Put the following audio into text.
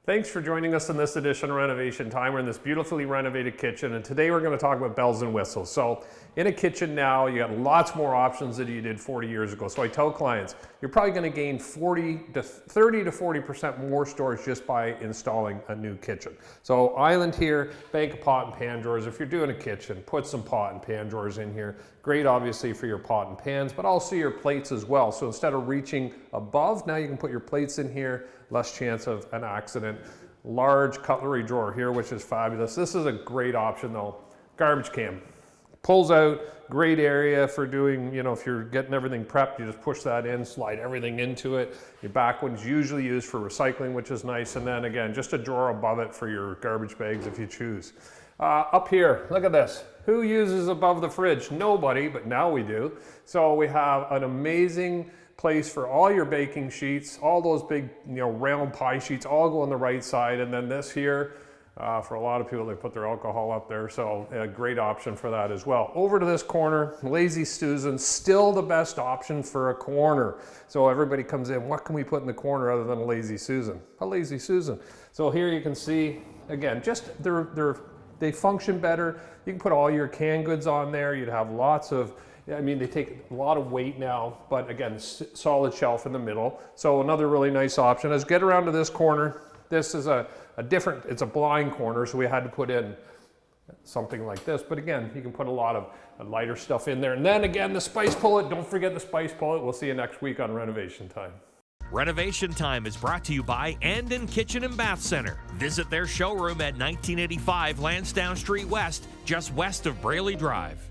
Thanks for joining us in this edition of Renovation Time. We're in this beautifully renovated kitchen, and today we're going to talk about bells and whistles. So in a kitchen now, you got lots more options than you did 40 years ago. So I tell clients, you're probably going to gain 30 to 40% more storage just by installing a new kitchen. So island here, bank of pot and pan drawers. If you're doing a kitchen, put some pot and pan drawers in here. Great, obviously, for your pot and pans, but also your plates as well. So instead of reaching above, now you can put your plates in here, less chance of an accident. Large cutlery drawer here, which is fabulous. This is a great option though. Garbage can. Pulls out, great area for doing, if you're getting everything prepped, you just push that in, slide everything into it. Your back one's usually used for recycling, which is nice. And then again, just a drawer above it for your garbage bags if you choose. Up here, look at this. Who uses above the fridge? Nobody, but now we do. So we have an amazing place for all your baking sheets. All those big, round pie sheets all go on the right side. And then this here, for a lot of people, they put their alcohol up there. So a great option for that as well. Over to this corner, Lazy Susan, still the best option for a corner. So everybody comes in, what can we put in the corner other than a Lazy Susan? A Lazy Susan. So here you can see, again, just they function better. You can put all your canned goods on there. You'd have lots of, they take a lot of weight now, but again, solid shelf in the middle. So another really nice option is get around to this corner. This is it's a blind corner, so we had to put in something like this. But again, you can put a lot of lighter stuff in there. And then again, the spice pullet. Don't forget the spice pullet. We'll see you next week on Renovation Time. Renovation Time is brought to you by Anden Kitchen and Bath Center. Visit their showroom at 1985 Lansdowne Street West, just west of Braley Drive.